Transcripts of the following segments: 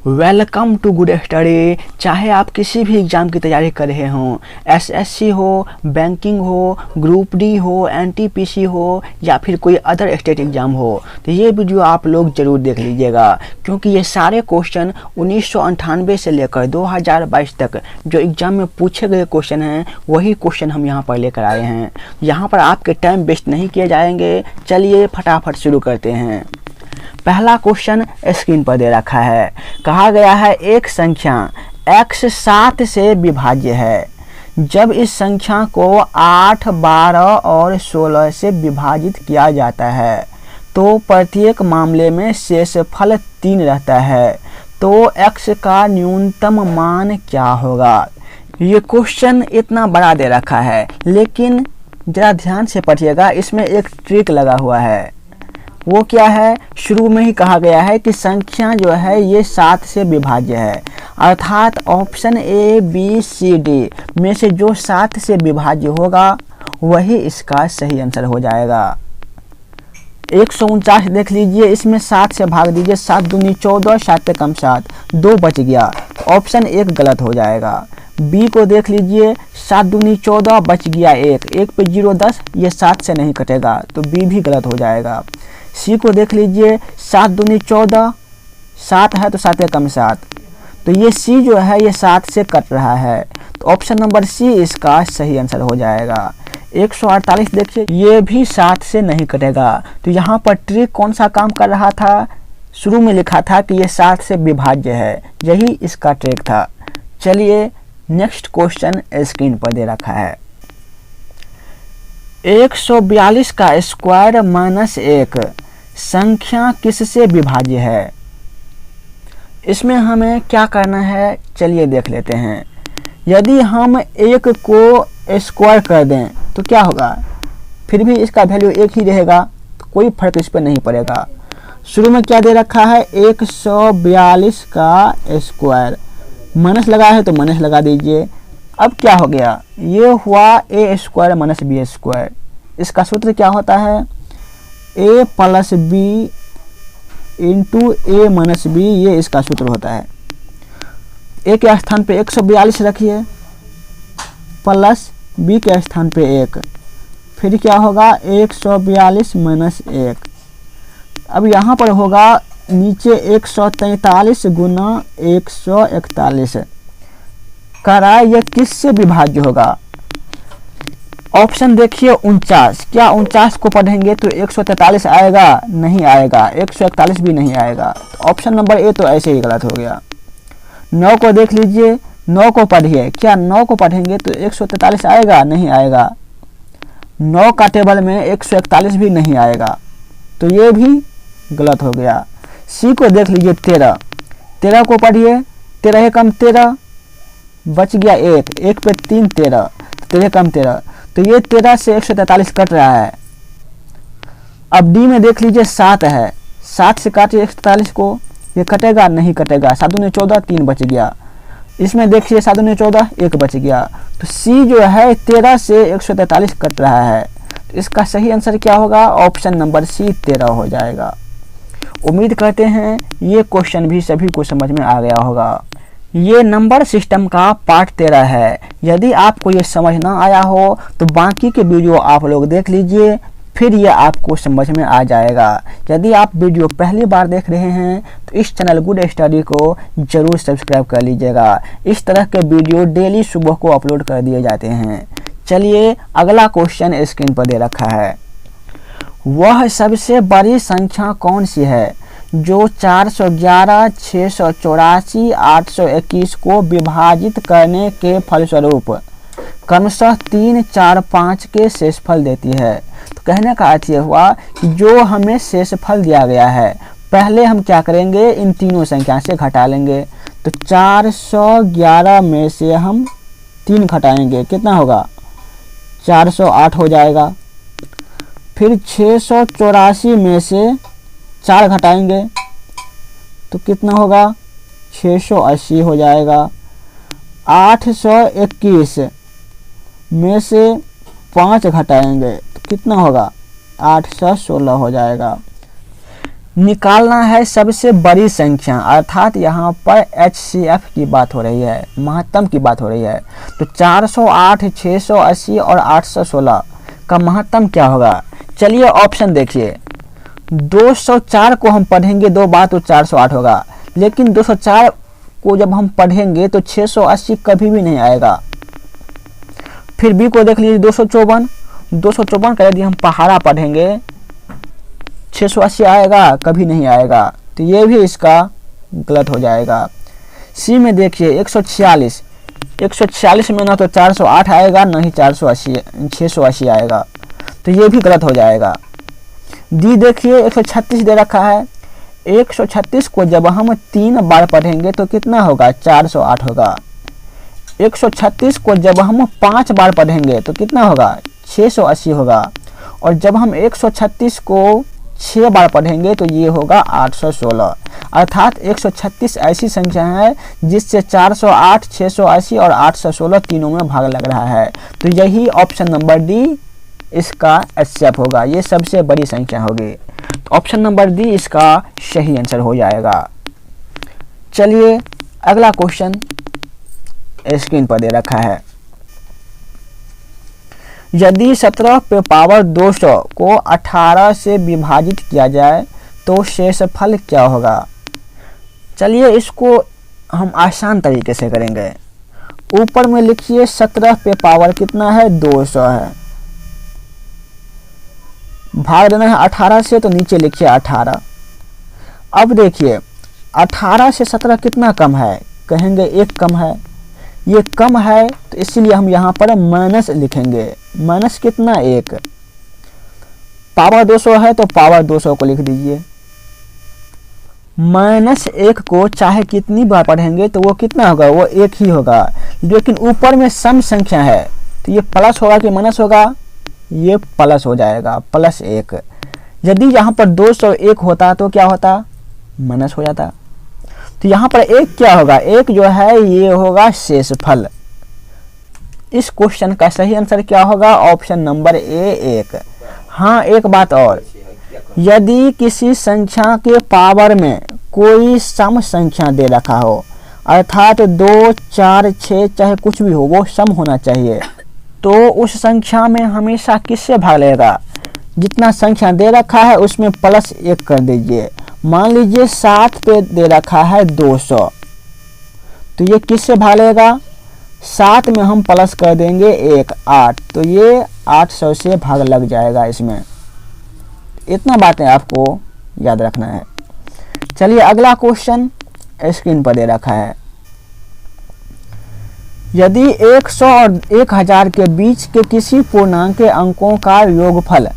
Welcome to good study. चाहे आप किसी भी एग्ज़ाम की तैयारी कर रहे हों, एसएससी हो, बैंकिंग हो, ग्रुप डी हो, एनटीपीसी हो या फिर कोई अदर स्टेट एग्ज़ाम हो, तो ये वीडियो आप लोग ज़रूर देख लीजिएगा, क्योंकि ये सारे क्वेश्चन 1998 से लेकर 2022 तक जो एग्ज़ाम में पूछे गए क्वेश्चन हैं वही क्वेश्चन हम यहाँ पर लेकर आए हैं। यहाँ पर आपके टाइम वेस्ट नहीं किए जाएंगे। चलिए फटाफट शुरू करते हैं। पहला क्वेश्चन स्क्रीन पर दे रखा है। कहा गया है एक संख्या x 7 से विभाज्य है। जब इस संख्या को 8, 12 और 16 से विभाजित किया जाता है तो प्रत्येक मामले में शेषफल 3 रहता है, तो x का न्यूनतम मान क्या होगा। ये क्वेश्चन इतना बड़ा दे रखा है, लेकिन ज़रा ध्यान से पढ़िएगा, इसमें एक ट्रिक लगा हुआ है। वो क्या है, शुरू में ही कहा गया है कि संख्या जो है ये 7 से विभाज्य है, अर्थात option A B C D में से जो 7 से विभाज्य होगा वही इसका सही आंसर हो जाएगा। 149 देख लीजिए, इसमें 7 से भाग दीजिए, 7 दूनी 14, 7 से कम 7, 2 बच गया, ऑप्शन 1 गलत हो जाएगा। बी को देख लीजिए, 7 दूनी 14 बच गया 1, 1 पे 0 10, ये 7 से नहीं कटेगा, तो बी भी गलत हो जाएगा। सी को देख लीजिए, 7 दूनी 14, 7 है तो 7 से कम 7, तो ये सी जो है ये 7 से कट रहा है, तो ऑप्शन नंबर सी इसका सही आंसर हो जाएगा। 148 देखिए, ये भी 7 से नहीं कटेगा, तो यहाँ पर ट्रिक कौन सा काम कर रहा था, शुरू में लिखा था कि ये 7 से विभाज्य है, यही इसका ट्रिक था। चलिए नेक्स्ट क्वेश्चन स्क्रीन पर दे रखा है। 142 का स्क्वायर माइनस 1 संख्या किससे विभाज्य है। इसमें हमें क्या करना है, चलिए देख लेते हैं। यदि हम 1 को स्क्वायर कर दें तो क्या होगा, फिर भी इसका वैल्यू 1 ही रहेगा, तो कोई फर्क इस पर नहीं पड़ेगा। शुरू में क्या दे रखा है, 142 का स्क्वायर, माइनस लगा है तो माइनस लगा दीजिए। अब क्या हो गया, ये हुआ ए स्क्वायर माइनस बी स्क्वायर। इसका सूत्र क्या होता है, ए प्लस बी इंटू ए माइनस बी, ये इसका सूत्र होता है। ए के स्थान पे 142 रखिए प्लस बी के स्थान पे 1, फिर क्या होगा 142 माइनस 1। अब यहाँ पर होगा नीचे 143 गुना 141 करा, यह किससे विभाज्य होगा। ऑप्शन देखिए 49, क्या 49 को पढ़ेंगे तो 143 आएगा, नहीं आएगा, 141 भी नहीं आएगा, तो ऑप्शन नंबर ए तो ऐसे ही गलत हो गया। 9 को देख लीजिए, 9 को पढ़िए, क्या 9 को पढ़ेंगे तो 143 आएगा, नहीं आएगा, 9 का टेबल में 141 भी नहीं आएगा, तो ये भी गलत हो गया। सी को देख लीजिए, 13, 13 को पढ़िए, 13 कम 13 बच गया 1, 1 पे 3 13, 13 कम 13, तो ये 13 से 143 कट रहा है। अब डी में देख लीजिए 7 है, 7 से काटिए 143 को, ये कटेगा, नहीं कटेगा, 7 दूनी 14, 3 बच गया। इसमें देखिए 7 दूनी 14, 1 बच गया, तो सी जो है 13 से 143 कट रहा है, तो इसका सही आंसर क्या होगा, ऑप्शन नंबर सी 13 हो जाएगा। उम्मीद करते हैं ये क्वेश्चन भी सभी को समझ में आ गया होगा। ये नंबर सिस्टम का पार्ट 13 है। यदि आपको ये समझ ना आया हो तो बाकी के वीडियो आप लोग देख लीजिए, फिर ये आपको समझ में आ जाएगा। यदि आप वीडियो पहली बार देख रहे हैं तो इस चैनल गुड स्टडी को जरूर सब्सक्राइब कर लीजिएगा। इस तरह के वीडियो डेली सुबह को अपलोड कर दिए जाते हैं। चलिए अगला क्वेश्चन स्क्रीन पर दे रखा है। वह सबसे बड़ी संख्या कौन सी है जो 411, 684, 821 को विभाजित करने के फलस्वरूप क्रमशः 3, 4, 5 के शेषफल देती है। तो कहने का अर्थ यह हुआ कि जो हमें शेषफल दिया गया है, पहले हम क्या करेंगे, इन तीनों संख्या से घटा लेंगे। तो 411 में से हम 3 घटाएंगे, कितना होगा, 408 हो जाएगा। फिर 684 में से 4 घटाएंगे तो कितना होगा, 680 हो जाएगा। 821 में से 5 घटाएंगे तो कितना होगा, 816 हो जाएगा। निकालना है सबसे बड़ी संख्या, अर्थात यहाँ पर HCF की बात हो रही है, महत्तम की बात हो रही है। तो 408, 680 और 816 का महत्तम क्या होगा? चलिए ऑप्शन देखिए। 204 को हम पढ़ेंगे 2 बार तो 408 होगा, लेकिन 204 को जब हम पढ़ेंगे तो 680 कभी भी नहीं आएगा। फिर बी को देख लीजिए, 254 का यदि हम पहाड़ा पढ़ेंगे 680 आएगा? कभी नहीं आएगा, तो ये भी इसका गलत हो जाएगा। सी में देखिए 146 में ना तो 408 आएगा ना ही 680 आएगा, तो ये भी गलत हो जाएगा। डी देखिए 136 दे रखा है, 136 को जब हम 3 बार पढ़ेंगे तो कितना होगा? 408 होगा। 136 को जब हम 5 बार पढ़ेंगे तो कितना होगा? 680 होगा। और जब हम 136 को 6 बार पढ़ेंगे तो ये होगा 816। अर्थात 136 ऐसी संख्या है जिससे 408, 680 और 816 तीनों में भाग लग रहा है। तो यही ऑप्शन नंबर डी इसका HCF होगा, ये सबसे बड़ी संख्या होगी। तो ऑप्शन नंबर डी इसका सही आंसर हो जाएगा। चलिए अगला क्वेश्चन स्क्रीन पर दे रखा है। यदि 17 पे पावर 200 को 18 से विभाजित किया जाए तो शेषफल क्या होगा? चलिए इसको हम आसान तरीके से करेंगे। ऊपर में लिखिए 17 पे पावर कितना है? 200 है। भाग देना है 18 से, तो नीचे लिखिए 18। अब देखिए 18 से 17 कितना कम है? कहेंगे 1 कम है। ये कम है तो इसीलिए हम यहाँ पर माइनस लिखेंगे। माइनस कितना? 1। पावर 200 है तो पावर 200 को लिख दीजिए। -1 को चाहे कितनी बार पढ़ेंगे तो वो कितना होगा? वो 1 ही होगा। लेकिन ऊपर में सम संख्या है तो ये प्लस होगा कि माइनस होगा? ये प्लस हो जाएगा, +1। यदि यहाँ पर 201 होता तो क्या होता? माइनस हो जाता। तो यहाँ पर 1 क्या होगा? 1 जो है ये होगा शेषफल। इस क्वेश्चन का सही आंसर क्या होगा? Option number A 1। हाँ, एक बात और, यदि किसी संख्या के पावर में कोई सम संख्या दे रखा हो, अर्थात 2, 4, 6 चाहे कुछ भी हो, वो सम होना चाहिए, तो उस संख्या में हमेशा किससे भाग लेगा? जितना संख्या दे रखा है उसमें +1 कर दीजिए। मान लीजिए 7 पे दे रखा है 200, तो ये किससे भाग लेगा? 7 में हम प्लस कर देंगे 1, 8, तो ये 800 से भाग लग जाएगा इसमें। इतना बातें आपको याद रखना है। चलिए अगला क्वेश्चन स्क्रीन पर दे रखा है। यदि 100 और 1000 के बीच के किसी पूर्णांक के अंकों का योगफल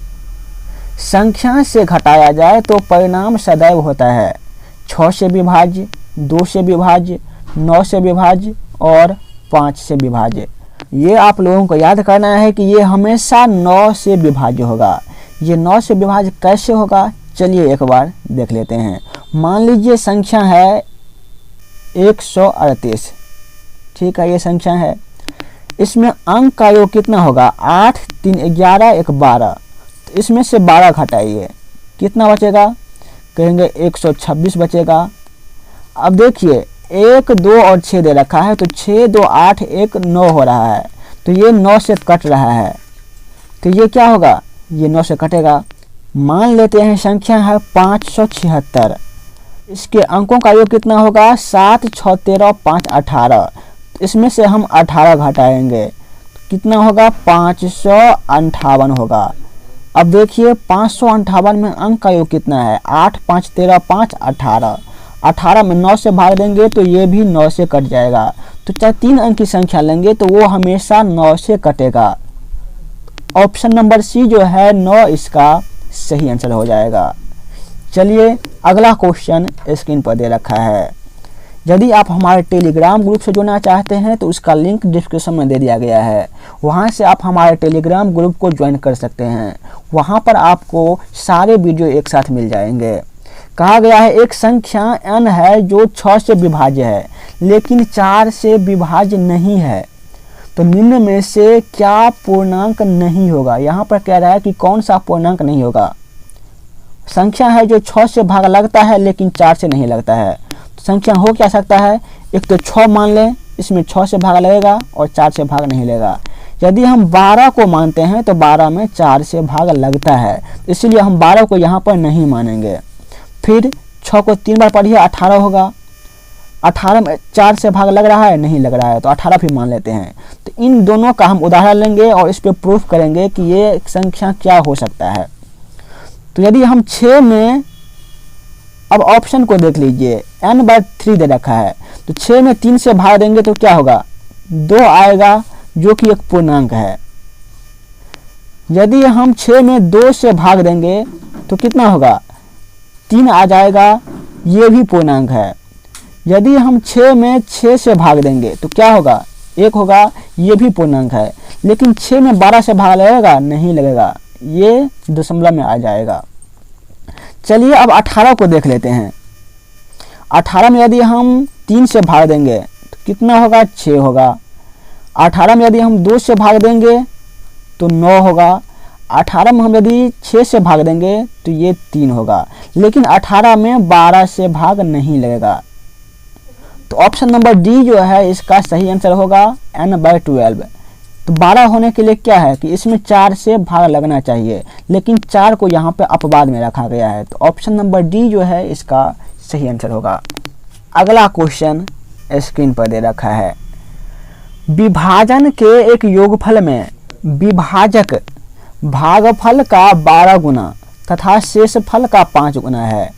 संख्या से घटाया जाए तो परिणाम सदैव होता है 6 से विभाज्य, 2 से विभाज्य, 9 से विभाज्य और 5 से विभाज्य। ये आप लोगों को याद करना है कि ये हमेशा 9 से विभाज्य होगा। ये 9 से विभाज्य कैसे होगा? चलिए एक बार देख लेते हैं। मान लीजिए संख्या है 138, ठीक है, ये संख्या है। इसमें अंक का योग कितना होगा? 8, 3, 11, 1, 12। तो इसमें से 12 घटाइए, कितना बचेगा? कहेंगे 126 बचेगा। अब देखिए 1, 2 और 6 दे रखा है, तो 6, 2, 8, 1, 9 हो रहा है, तो ये 9 से कट रहा है, तो ये क्या होगा? ये 9 से कटेगा। मान लेते हैं संख्या है 576, इसके अंकों का योग कितना होगा? 7, 6, 13, 5, 18। इसमें से हम 18 घटाएंगे, कितना होगा? 558 होगा। अब देखिए 558 में अंक का योग कितना है? 8, 5, 13, 5, 18। 18 में 9 से भाग देंगे तो ये भी 9 से कट जाएगा। तो चाहे 3 अंक की संख्या लेंगे तो वो हमेशा 9 से कटेगा। ऑप्शन नंबर सी जो है 9 इसका सही आंसर हो जाएगा। चलिए अगला क्वेश्चन स्क्रीन पर दे रखा है। यदि आप हमारे टेलीग्राम ग्रुप से जुड़ना चाहते हैं तो उसका लिंक डिस्क्रिप्शन में दे दिया गया है, वहां से आप हमारे टेलीग्राम ग्रुप को ज्वाइन कर सकते हैं। वहां पर आपको सारे वीडियो एक साथ मिल जाएंगे। कहा गया है एक संख्या n है जो 6 से विभाज्य है लेकिन 4 से विभाज्य नहीं है, तो निम्न में से क्या पूर्णांक नहीं होगा? यहाँ पर कह रहा है कि कौन सा पूर्णांक नहीं होगा। संख्या है जो 6 से भाग लगता है लेकिन 4 से नहीं लगता है। तो संख्या हो क्या सकता है, एक तो 6 मान लें, इसमें 6 से भाग लगेगा और 4 से भाग नहीं लगेगा। यदि हम 12 को मानते हैं तो 12 में 4 से भाग लगता है, इसलिए हम 12 को यहाँ पर नहीं मानेंगे। फिर 6 को 3 बार पढ़िए, 18 होगा। 18 में 4 से भाग लग रहा है, नहीं लग रहा है, तो 18 भी मान लेते हैं। तो इन दोनों का हम उदाहरण लेंगे और इस पर प्रूफ करेंगे कि ये संख्या क्या हो सकता है। तो यदि हम 6 में, अब ऑप्शन को देख लीजिए, n/3 दे रखा है, तो 6 में 3 से भाग देंगे तो क्या होगा, 2 आएगा, जो कि एक पूर्णांक है। यदि हम 6 में 2 से भाग देंगे तो कितना होगा, 3 आ जाएगा, ये भी पूर्णांक है। यदि हम 6 में 6 से भाग देंगे तो क्या होगा, 1 होगा, ये भी पूर्णांक है। लेकिन 6 में 12 से भाग लगेगा, नहीं लगेगा, ये दशमलव में आ जाएगा। चलिए अब 18 को देख लेते हैं। 18 में यदि हम 3 से भाग देंगे तो कितना होगा, 6 होगा। 18 में यदि हम 2 से भाग देंगे तो 9 होगा। 18 में हम यदि 6 से भाग देंगे तो ये 3 होगा। लेकिन 18 में 12 से भाग नहीं लगेगा। तो ऑप्शन नंबर डी जो है इसका सही आंसर होगा n/12। तो 12 होने के लिए क्या है कि इसमें 4 से भाग लगना चाहिए, लेकिन 4 को यहाँ पे अपवाद में रखा गया है। तो ऑप्शन नंबर डी जो है इसका सही आंसर होगा। अगला क्वेश्चन स्क्रीन पर दे रखा है। विभाजन के एक योगफल में विभाजक भागफल का 12 गुना तथा शेषफल का 5 गुना है।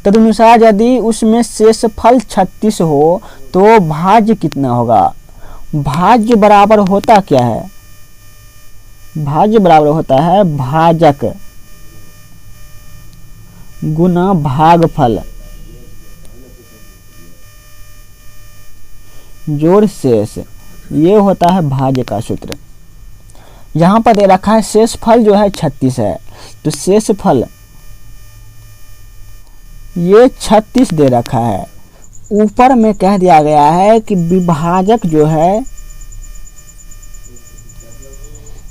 तदनुसार यदि उसमें शेषफल 36 हो तो भाज्य कितना होगा। भाज्य बराबर होता क्या है, भाज्य बराबर होता है भाजक गुना भागफल जोड़ शेष, ये होता है भाज्य का सूत्र। यहाँ पर दे रखा है शेषफल जो है 36 है, तो शेषफल ये 36 दे रखा है। ऊपर में कह दिया गया है कि विभाजक जो है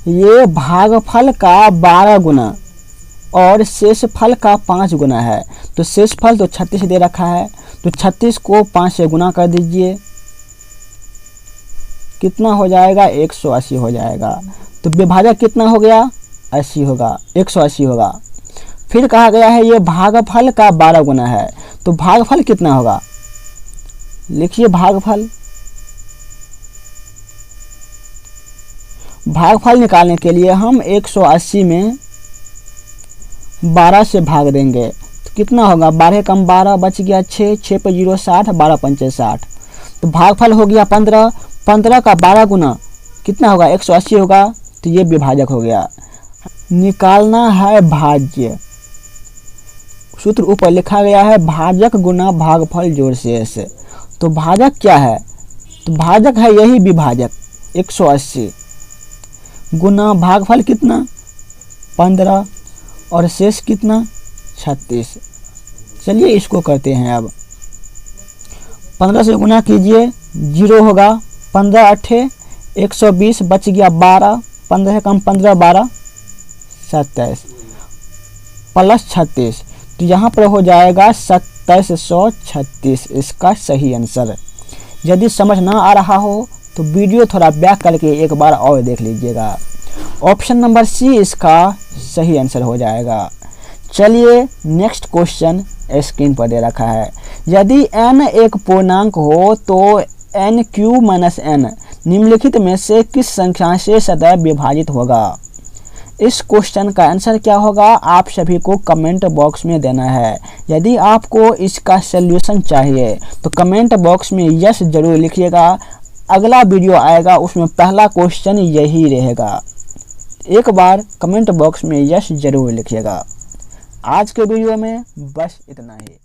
ये भागफल का 12 गुना और शेषफल का 5 गुना है। तो शेषफल तो 36 दे रखा है, तो 36 को 5 से गुना कर दीजिए, कितना हो जाएगा, 180 हो जाएगा। तो विभाजक कितना हो गया, 80 होगा, 180 होगा। फिर कहा गया है ये भागफल का 12 गुना है, तो भागफल कितना होगा, लिखिए भागफल। भागफल निकालने के लिए हम 180 में 12 से भाग देंगे तो कितना होगा, 12 कम 12 बच गया 6, 6 पे 0 60, 12 पंचे 60। तो भागफल हो गया 15, 15 का 12 गुना कितना होगा, 180 होगा। तो ये विभाजक हो गया। निकालना है भाज्य, सूत्र ऊपर लिखा गया है भाजक गुना भागफल जोड़ शेष। तो भाजक क्या है, तो भाजक है यही विभाजक 180 गुना भागफल कितना 15 और शेष कितना 36। चलिए इसको करते हैं। अब 15 से गुना कीजिए, 0 होगा, 15 8 120 बच गया 12, 15 कम 15 12 27 प्लस 36, तो यहाँ पर हो जाएगा 2736 इसका सही आंसर। यदि समझ ना आ रहा हो तो वीडियो थोड़ा बैक करके एक बार और देख लीजिएगा। ऑप्शन नंबर सी इसका सही आंसर हो जाएगा। चलिए नेक्स्ट क्वेश्चन स्क्रीन पर दे रखा है। यदि n एक पूर्णांक हो तो n³ - n निम्नलिखित में से किस संख्या से सदैव विभाजित होगा। इस क्वेश्चन का आंसर क्या होगा आप सभी को कमेंट बॉक्स में देना है। यदि आपको इसका सलूशन चाहिए तो कमेंट बॉक्स में यस जरूर लिखिएगा। अगला वीडियो आएगा उसमें पहला क्वेश्चन यही रहेगा। एक बार कमेंट बॉक्स में यस जरूर लिखिएगा। आज के वीडियो में बस इतना ही।